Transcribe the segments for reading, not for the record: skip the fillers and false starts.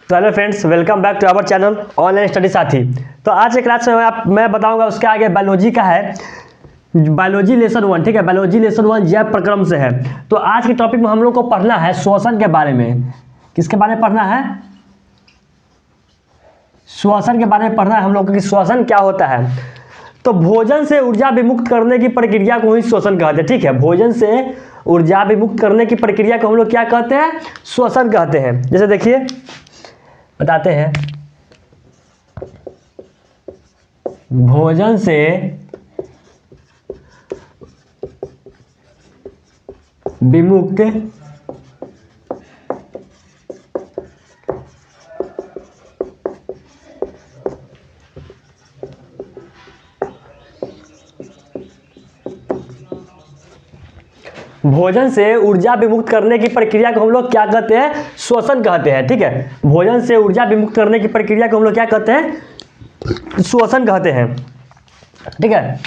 तो hello friends, welcome back to our channel online study साथी। तो आज के क्लास में मैं बताऊंगा, उसके आगे बायोलॉजी का है, बायोलॉजी लेसन 1। ठीक है, बायोलॉजी लेसन 1 जैव प्रक्रम से है। तो आज के टॉपिक में हम लोग को पढ़ना है श्वसन के बारे में। किसके बारे में पढ़ना है? श्वसन के बारे में पढ़ना है हम लोग को कि श्वसन क्या होता है। तो भोजन से ऊर्जा विमुक्त करने की प्रक्रिया को ही श्वसन कहते हैं। ठीक है, भोजन से ऊर्जा विमुक्त करने की प्रक्रिया को हम लोग क्या कहते हैं? श्वसन कहते हैं। जैसे देखिए बताते हैं, भोजन से विमुक्त भोजन से ऊर्जा विमुक्त करने की प्रक्रिया को हम लोग क्या कहते हैं? श्वसन कहते हैं। ठीक है, भोजन से ऊर्जा विमुक्त करने की प्रक्रिया को हम लोग क्या कहते हैं? श्वसन कहते हैं। ठीक है,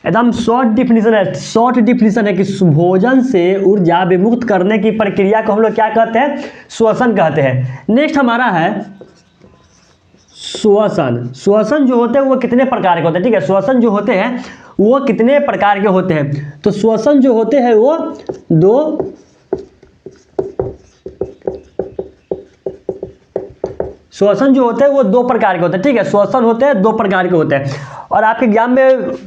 एकदम शॉर्ट डिफिनीशन है कि भोजन से ऊर्जा विमुक्त करने की प्रक्रिया को हम लोग क्या कहते हैं? श्वसन कहते हैं। नेक्स्ट हमारा है श्वसन। श्वसन जो होते हैं वो कितने प्रकार के होते हैं? ठीक है, श्वसन जो होते हैं वो कितने प्रकार के होते हैं? तो श्वसन जो होते हैं वो दो श्वसन जो होते हैं वो दो प्रकार के होते हैं। ठीक है, श्वसन होते हैं दो प्रकार के होते हैं। और आपके एग्जाम में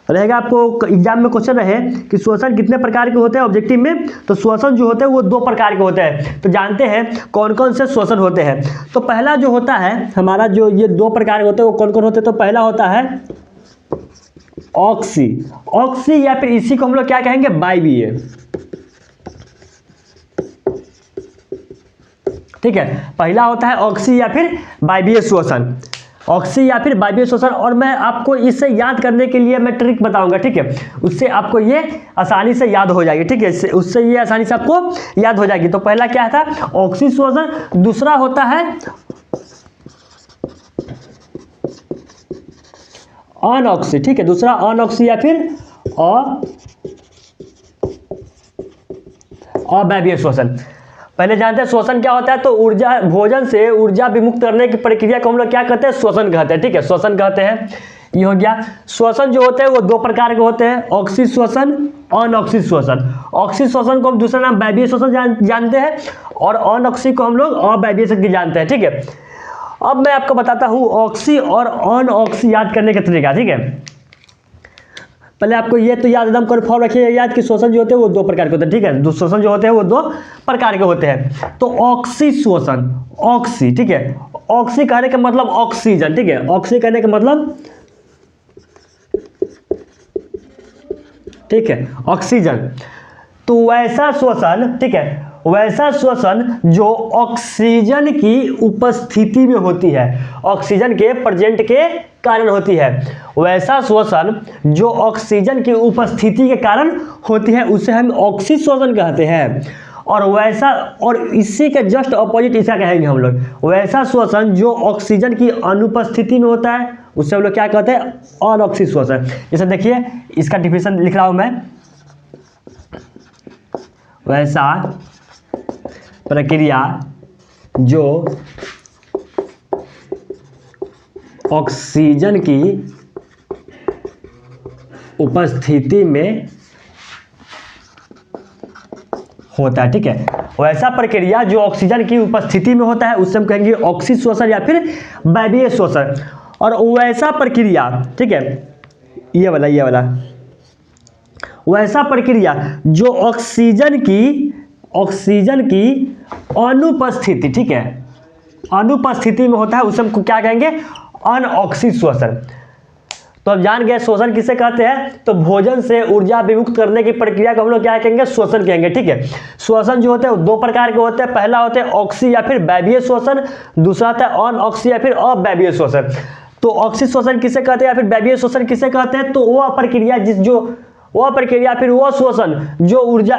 रहेगा, आपको एग्जाम में क्वेश्चन रहे कि श्वसन कितने प्रकार के होते हैं ऑब्जेक्टिव में, तो श्वसन जो होते हैं वो दो प्रकार के होते हैं। तो जानते हैं कौन कौन से श्वसन होते हैं। तो पहला जो होता है हमारा, जो ये दो प्रकार के होते हैं वो कौन कौन होते हैं? तो पहला होता है ऑक्सी या फिर इसी को हम लोग क्या कहेंगे? वायवीय। ठीक है, पहला होता है ऑक्सी या फिर वायवीय श्वसन, ऑक्सी या फिर वायवीय श्वसन। और मैं आपको इससे याद करने के लिए मैं ट्रिक बताऊंगा। ठीक है, उससे आपको ये आसानी से याद हो जाएगी। ठीक है, उससे ये आसानी से आपको याद हो जाएगी। तो पहला क्या था? ऑक्सी श्वसन। दूसरा होता है अनऑक्सी। ठीक है, दूसरा अनऑक्सी या फिर अवायवीय श्वसन। पहले जानते हैं श्वसन क्या होता है। तो ऊर्जा, भोजन से ऊर्जा विमुक्त करने की प्रक्रिया को हम लोग क्या कहते हैं? श्वसन कहते हैं। ठीक है, श्वसन कहते हैं। ये हो गया। श्वसन जो होते हैं वो दो प्रकार के होते हैं, ऑक्सी श्वसन, अनऑक्सी श्वसन। ऑक्सी श्वसन को हम दूसरा नाम वायवीय श्वसन जानते हैं और अनऑक्सी को हम लोग अवायवीय श्वसन जानते हैं। ठीक है, अब मैं आपको बताता हूँ ऑक्सी और अनऑक्सी याद करने का तरीका। ठीक है, पहले आपको ये तो याद एकदम कन्फर्म रखिए याद कि श्वसन जो होते हैं वो दो प्रकार के होते हैं। ठीक है, श्वसन जो होते हैं वो दो प्रकार के होते हैं। तो ऑक्सी श्वसन, ऑक्सी। ठीक है, ऑक्सी कहने का मतलब ऑक्सीजन। ठीक है, ऑक्सी कहने का मतलब, ठीक है, ऑक्सीजन। तो वैसा श्वसन, ठीक है, वैसा श्वसन जो ऑक्सीजन की उपस्थिति में होती है, ऑक्सीजन के प्रेजेंट के कारण होती है, वैसा श्वसन जो ऑक्सीजन की उपस्थिति के कारण होती है उसे हम ऑक्सी श्वसन कहते हैं। और वैसा, और इसी के जस्ट अपोजिट इसका कहेंगे हम लोग, वैसा श्वसन जो ऑक्सीजन की अनुपस्थिति में होता है उसे हम लोग क्या कहते हैं? अनऑक्सी श्वसन। जैसे देखिए इसका डिफिनेशन लिख रहा हूं मैं, वैसा प्रक्रिया जो ऑक्सीजन की उपस्थिति में होता है। ठीक है, वैसा प्रक्रिया जो ऑक्सीजन की उपस्थिति में होता है उससे हम कहेंगे ऑक्सी श्वसन या फिर वायवीय श्वसन। और वैसा प्रक्रिया, ठीक है, ये वाला वैसा प्रक्रिया जो ऑक्सीजन की अनुपस्थिति, ठीक है, अनुपस्थिति में होता है उसे हम क्या कहेंगे? अनऑक्सी श्वसन। तो अब जान गए श्वसन किसे कहते हैं। तो भोजन से ऊर्जा विमुक्त करने की प्रक्रिया को हम लोग क्या कहेंगे? श्वसन कहेंगे। ठीक है, श्वसन जो होते हैं दो प्रकार के होते हैं। पहला होता है ऑक्सी या फिर वायवीय श्वसन, दूसरा होता है अनऑक्सी या फिर अवायवीय श्वसन। तो ऑक्सी श्वसन किसे कहते हैं या फिर वायवीय श्वसन किसे कहते हैं? तो वह प्रक्रिया वह प्रक्रिया फिर वह श्वसन जो ऊर्जा,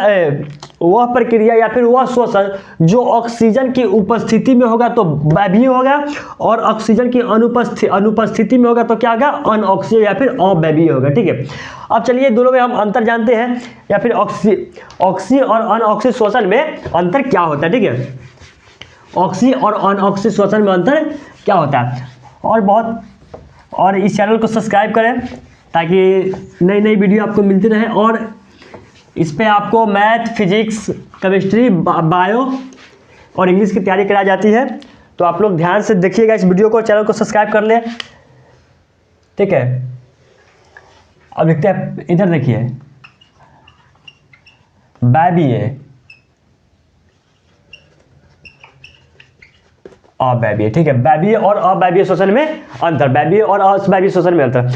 वह प्रक्रिया या फिर वह श्वसन जो ऑक्सीजन की उपस्थिति में होगा तो वायवीय होगा, और ऑक्सीजन की अनुपस्थिति में होगा तो क्या होगा? अनऑक्सीय या फिर अवायवीय होगा। ठीक है, अब चलिए दोनों में हम अंतर जानते हैं, या फिर ऑक्सी और अनऑक्सी श्वसन में अंतर क्या होता है। ठीक है, ऑक्सी और अनऑक्सी श्वसन में अंतर क्या होता है। और इस चैनल को सब्सक्राइब करें ताकि नई नई वीडियो आपको मिलती रहे, और इस पे आपको मैथ, फिजिक्स, केमिस्ट्री, बायो और इंग्लिश की तैयारी कराई जाती है। तो आप लोग ध्यान से देखिएगा इस वीडियो को, चैनल को सब्सक्राइब कर लें, ठीक है। अब देखते हैं, इधर देखिए, बैबिए, अबैबिए, ठीक है। बैबिए और अबैबिए श्वसन में अंतर, बैबिए और अबैबिए श्वसन में अंतर।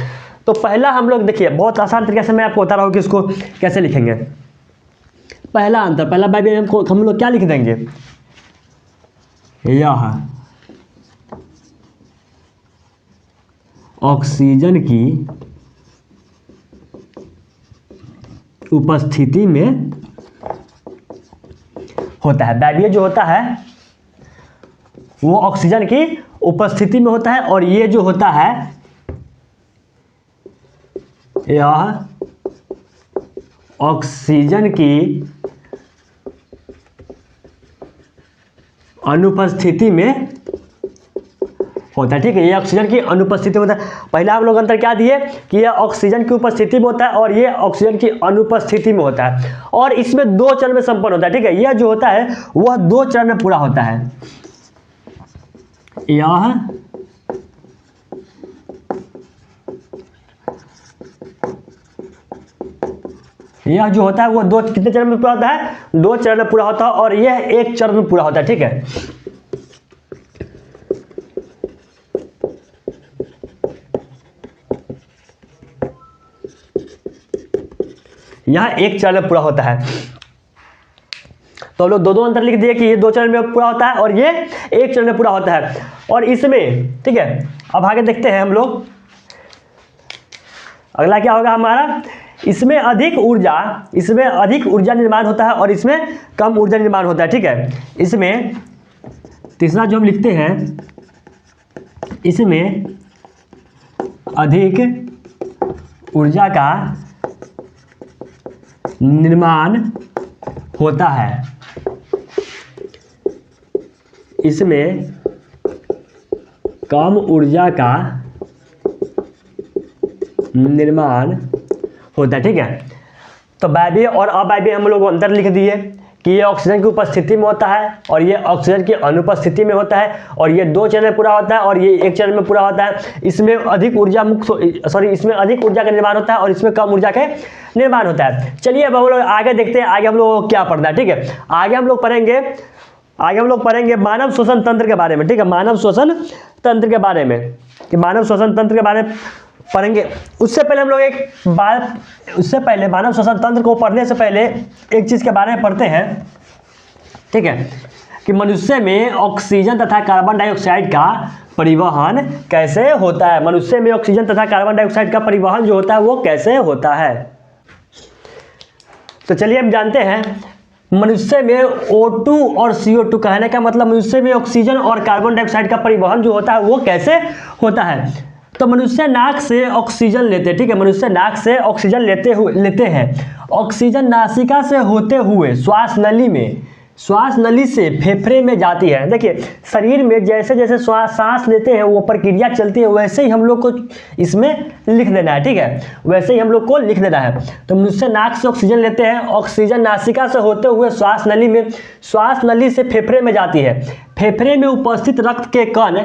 तो पहला हम लोग देखिए, बहुत आसान तरीके से मैं आपको बता रहा हूँ कि इसको कैसे लिखेंगे। पहला अंतर, पहला बैबिए हम लोग क्या लिख देंगे, यह ऑक्सीजन की उपस्थिति में होता है। बैबिए जो होता है वो ऑक्सीजन की उपस्थिति में होता है, और ये जो होता है यह ऑक्सीजन की अनुपस्थिति में होता है, ठीक है। ये ऑक्सीजन की अनुपस्थिति में होता है। पहला हम लोग अंतर क्या दिए कि यह ऑक्सीजन की उपस्थिति में होता है और ये ऑक्सीजन की अनुपस्थिति में होता है, और इसमें 2 चरण में संपन्न होता है, ठीक है। यह जो होता है वह 2 चरण में पूरा होता है। यह जो होता है वो कितने चरण में पूरा होता है, 2 चरण में पूरा होता है, और यह 1 चरण में पूरा होता है, ठीक है। यह 1 चरण में पूरा होता है। तो हम लोग दो अंतर लिख दिए कि ये 2 चरण में पूरा होता है और ये 1 चरण में पूरा होता है। और इसमें, ठीक है, अब आगे देखते हैं हम लोग, अगला क्या होगा हमारा, इसमें अधिक ऊर्जा निर्माण होता है और इसमें कम ऊर्जा निर्माण होता है, ठीक है। इसमें तीसरा जो हम लिखते हैं, इसमें अधिक ऊर्जा का निर्माण होता है, इसमें कम ऊर्जा का निर्माण होता है, ठीक है। तो बैबिए और अबैबिए हम लोग अंतर लिख दिए कि ये ऑक्सीजन की उपस्थिति में होता है और ये ऑक्सीजन की अनुपस्थिति में होता है, और ये 2 चरण में पूरा होता है और ये 1 चरण में पूरा होता है। इसमें अधिक ऊर्जा इसमें अधिक ऊर्जा का निर्माण होता है और इसमें कम ऊर्जा के निर्माण होता है। चलिए अब हम लोग आगे देखते हैं, आगे हम लोग को क्या पढ़ना है, ठीक है। आगे हम लोग पढ़ेंगे मानव श्वसन तंत्र के बारे में, ठीक है। मानव श्वसन तंत्र के बारे में, कि मानव श्वसन तंत्र के बारे में पढ़ेंगे। उससे पहले हम लोग मानव श्वसन तंत्र को पढ़ने से पहले एक चीज़ के बारे में पढ़ते हैं, ठीक है, कि मनुष्य में ऑक्सीजन तथा कार्बन डाइऑक्साइड का परिवहन कैसे होता है। मनुष्य में ऑक्सीजन तथा कार्बन डाइऑक्साइड का परिवहन जो होता है वो कैसे होता है। तो चलिए हम जानते हैं, मनुष्य में O2 और CO2, कहने का मतलब मनुष्य में ऑक्सीजन और कार्बन डाइऑक्साइड का परिवहन जो होता है वो कैसे होता है। तो मनुष्य नाक से ऑक्सीजन लेते हैं, ठीक है। मनुष्य नाक से ऑक्सीजन लेते हैं। ऑक्सीजन नासिका से होते हुए श्वास नली से फेफड़े में जाती है। देखिए, शरीर में जैसे जैसे सांस लेते हैं वो प्रक्रिया चलती है, वैसे ही हम लोग को इसमें लिख देना है, ठीक है। वैसे ही हम लोग को लिख देना है। तो मनुष्य नाक से ऑक्सीजन लेते हैं, ऑक्सीजन नासिका से होते हुए श्वास नली से फेफड़े में जाती है। फेफड़े में उपस्थित रक्त के कण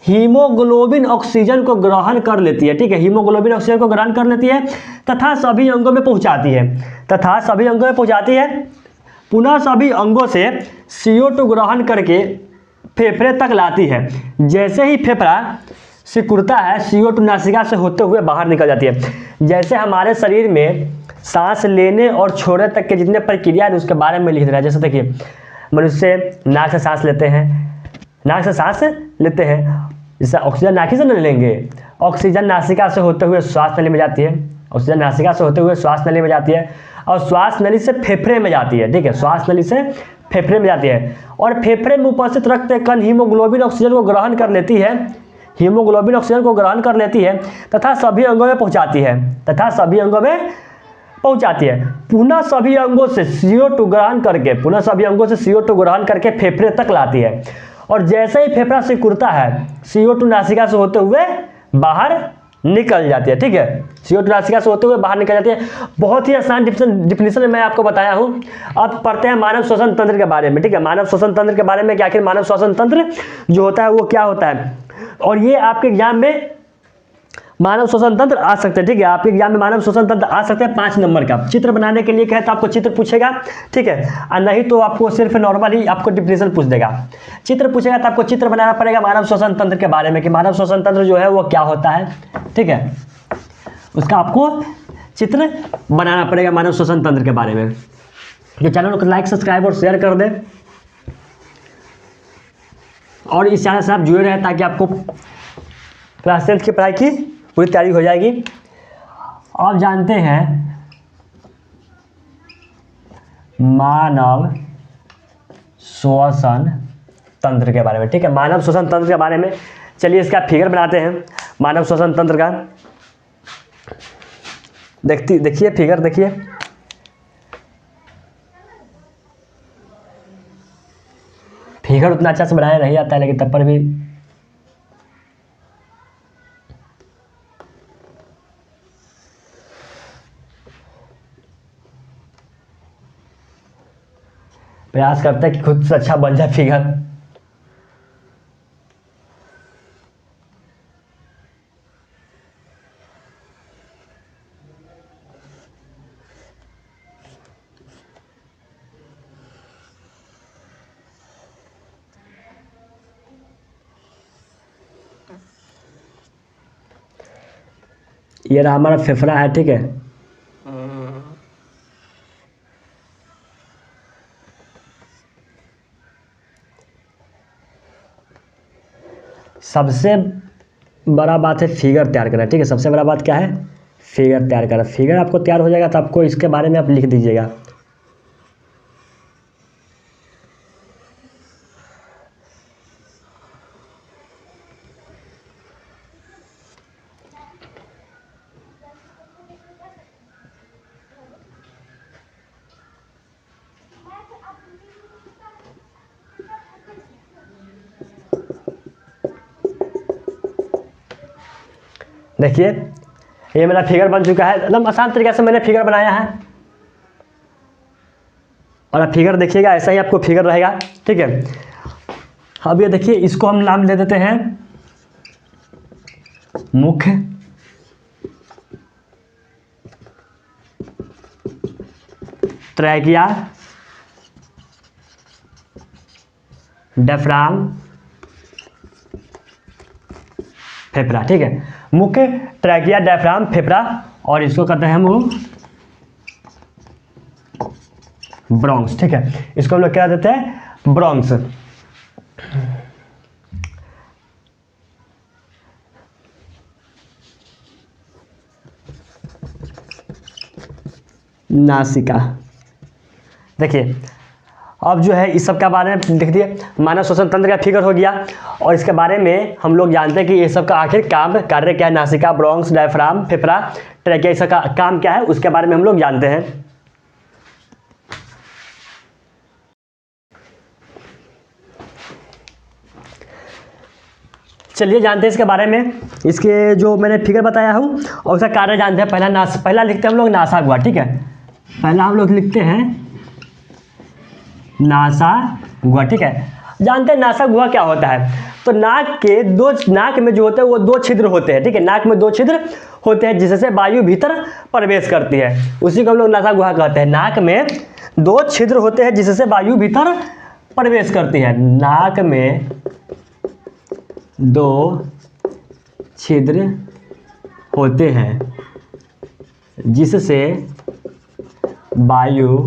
हीमोग्लोबिन ऑक्सीजन को ग्रहण कर लेती है, ठीक है। हीमोग्लोबिन ऑक्सीजन को ग्रहण कर लेती है तथा सभी अंगों में पहुंचाती है। पुनः सभी अंगों से CO2 ग्रहण करके फेफड़े तक लाती है। जैसे ही फेफड़ा सिकुड़ता है, CO2 नासिका से होते हुए बाहर निकल जाती है। जैसे हमारे शरीर में सांस लेने और छोड़ने तक के जितने प्रक्रिया है उसके बारे में लिख देना है। जैसे देखिए, मनुष्य नाक से सांस लेते हैं, जैसे ऑक्सीजन नाक से नहीं लेंगे, ऑक्सीजन नासिका से होते हुए श्वास नली में जाती है, और श्वास नली से फेफड़े में जाती है, ठीक है। श्वास नली से फेफड़े में जाती है और फेफड़े में उपस्थित रक्त कण हीमोग्लोबिन ऑक्सीजन को ग्रहण कर लेती है तथा सभी अंगों में पहुंचाती है। पुनः सभी अंगों से CO2 ग्रहण करके फेफड़े तक लाती है। और जैसे ही फेफड़ा सिकुड़ता है CO2 नासिका से होते हुए बाहर निकल जाती है। ठीक है, CO2 नासिका से होते हुए बाहर निकल जाती है। बहुत ही आसान डिफिनेशन मैं आपको बताया हूँ। अब पढ़ते हैं मानव श्वसन तंत्र के बारे में। ठीक है, मानव श्वसन तंत्र के बारे में कि आखिर मानव श्वसन तंत्र जो होता है वो क्या होता है, और ये आपके एग्जाम में मानव श्वसन तंत्र आ सकते हैं। ठीक है, आपके एग्जाम में मानव श्वसन तंत्र आ सकते हैं 5 नंबर का। चित्र बनाने के लिए कहे तो आपको चित्र पूछेगा। ठीक है, और नहीं तो आपको सिर्फ नॉर्मल ही आपको डिफिनेशन पूछ देगा। चित्र पूछेगा तो आपको चित्र बनाना पड़ेगा मानव श्वसन तंत्र के बारे में कि मानव श्वसन तंत्र जो है वो क्या होता है। ठीक है, उसका आपको चित्र बनाना पड़ेगा मानव श्वसन तंत्र के बारे में। जो चैनल को लाइक सब्सक्राइब और शेयर कर दें, और इस चैनल से आप जुड़े रहें ताकि आपको क्लास 10th की पढ़ाई की पूरी तैयारी हो जाएगी। आप जानते हैं मानव श्वसन तंत्र के बारे में। ठीक है, मानव श्वसन तंत्र के बारे में चलिए इसका फिगर बनाते हैं मानव श्वसन तंत्र का। देखिए फिगर देखिए। फिगर उतना अच्छा से बनाया नहीं आता है, लेकिन तब पर भी प्रयास करते हैं कि खुद से अच्छा बन जाए फिगर। ये रहा हमारा फेफड़ा है। ठीक है, सबसे बड़ा बात है फिगर तैयार करना। ठीक है, सबसे बड़ा बात क्या है, फिगर तैयार करना। फिगर आपको तैयार हो जाएगा तो आपको इसके बारे में आप लिख दीजिएगा। देखिए ये मेरा फिगर बन चुका है। एकदम आसान तरीके से मैंने फिगर बनाया है, और आप फिगर देखिएगा ऐसा ही आपको फिगर रहेगा। ठीक है, अब ये देखिए इसको हम नाम दे देते हैं मुख, ट्रैकिया, डायफ्राम, फेफड़ा। ठीक है, मुख्य, ट्रैकिया, डायफ्राम, फेफड़ा, और इसको कहते हैं हम ब्रोंक्स। ठीक है, इसको हम लोग क्या देते हैं, ब्रोंक्स। नासिका। देखिए अब जो है इस सब के बारे में देख दिए, मानव श्वसन तंत्र का फिगर हो गया, और इसके बारे में हम लोग जानते हैं कि ये सब का आखिर कार्य क्या है। नासिका, ब्रोंक्स, डायफ्राम, फेफड़ा, ट्रैकिया, इसका काम क्या है उसके बारे में हम लोग जानते हैं। चलिए जानते हैं इसके बारे में। इसके जो मैंने फिगर बताया हूँ और उसका कार्य जानते हैं। पहला लिखते हैं हम लोग नासा गुहा। ठीक है, पहला हम लोग लिखते हैं नासा गुहा। ठीक है, जानते हैं नासा गुहा क्या होता है। तो नाक में जो होते हैं वो 2 छिद्र होते हैं। ठीक है, नाक में 2 छिद्र होते हैं जिससे वायु भीतर प्रवेश करती है, उसी को हम लोग नासा गुहा कहते हैं। नाक में 2 छिद्र होते हैं जिससे वायु भीतर प्रवेश करती है। नाक में 2 छिद्र होते हैं जिससे वायु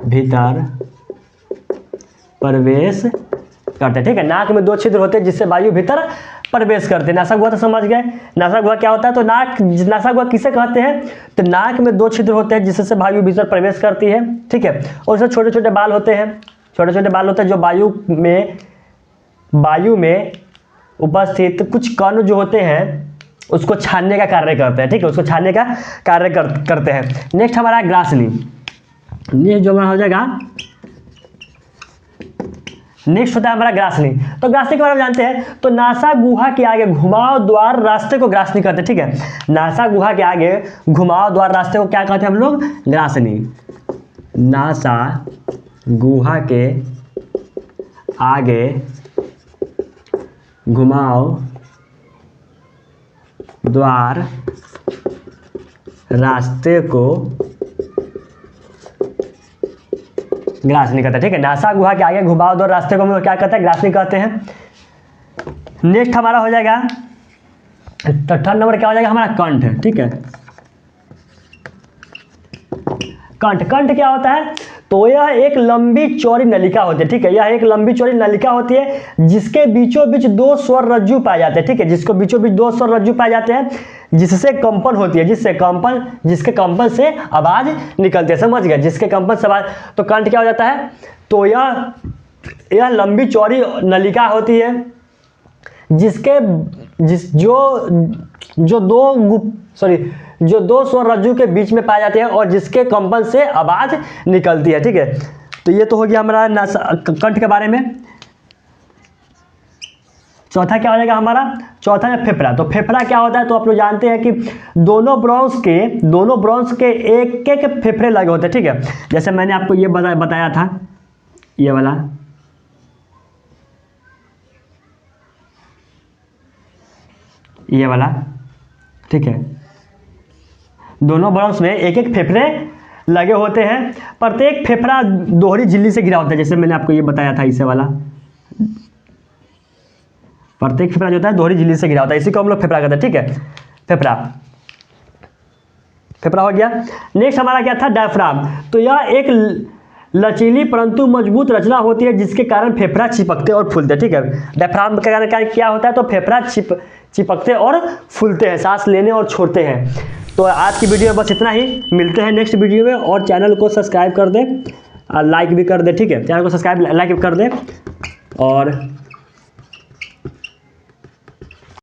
भीतर प्रवेश करते हैं। ठीक है, नाक में 2 छिद्र होते हैं जिससे वायु भीतर प्रवेश करते हैं। नासा गुहा तो समझ गए। नासा गुहा क्या होता है, तो नासा गुहा किसे कहते हैं, तो नाक में 2 छिद्र होते हैं जिससे वायु भीतर प्रवेश करती है। ठीक है, और उसमें छोटे छोटे बाल होते हैं, छोटे छोटे बाल होते हैं जो वायु में उपस्थित कुछ कण जो होते हैं उसको छानने का कार्य करते हैं। ठीक है, उसको छानने का कार्य करते हैं। नेक्स्ट हमारा ग्रासनी। ये जो हमारा हो जाएगा नेक्स्ट होता है हमारा ग्रासनी। तो ग्रासनी के बारे में जानते हैं। तो नासा गुहा के आगे घुमावदार रास्ते को ग्रासनी कहते हैं, ठीक है। नासा गुहा के आगे घुमावदार रास्ते को क्या कहते हैं हम लोग? ग्रासनी। नासा गुहा के आगे घुमावदार रास्ते को ग्रासनी कहते हैं, ठीक है। नासा गुहा के आगे घुमावदार रास्ते को हम लोग क्या कहते हैं? ग्रासनी कहते हैं। नेक्स्ट हमारा हो जाएगा तो थर्ड नंबर क्या हो जाएगा हमारा? कंठ, ठीक है। कंठ, कंठ क्या होता है? तो यह एक लंबी चौड़ी नलिका होती है, ठीक है। यह एक लंबी चौड़ी नलिका होती है जिसके बीचों बीच दो स्वर रज्जु पाए जाते हैं, ठीक है। जिसको बीचों बीच दो स्वर रज्जु पाए जाते हैं, जिससे कंपन होती है, जिसके कंपन से आवाज निकलती है, समझ गए? जिसके कंपन से आवाज, तो कंठ क्या हो जाता है? तो यह लंबी चौड़ी नलिका होती है जो दो स्वर रज्जु के बीच में पाए जाते हैं और जिसके कंपन से आवाज निकलती है, ठीक है। तो ये तो हो गया हमारा कंठ के बारे में। चौथा क्या हो जाएगा हमारा? चौथा है फेफड़ा। तो फेफड़ा क्या होता है? तो आप लोग जानते हैं कि दोनों ब्रोंस के एक एक फेफड़े लगे होते हैं, ठीक है। जैसे मैंने आपको ये बताया था, ये वाला, ठीक है। दोनों ब्रोंस में एक एक फेफड़े लगे होते हैं। प्रत्येक फेफड़ा दोहरी झिल्ली से घिरा होता है, जैसे मैंने आपको ये बताया था, इसे वाला। प्रत्येक फेफड़ा जो होता है दोहरी झिल्ली से घिरा होता है, इसी को हम लोग फेफड़ा कहते हैं, ठीक है। फेफड़ा हो गया। नेक्स्ट हमारा क्या था? डायफ्राम। तो यह एक लचीली परंतु मजबूत रचना होती है जिसके कारण फेफड़ा चिपकते और फूलते, ठीक है। डायफ्राम के कारण क्या होता है? तो फेफड़ा चिपकते और फूलते हैं, सांस लेने और छोड़ते हैं। तो आज की वीडियो में बस इतना ही। मिलते हैं नेक्स्ट वीडियो में। और चैनल को सब्सक्राइब कर दें और लाइक भी कर दें, ठीक है। चैनल को सब्सक्राइब लाइक कर दें और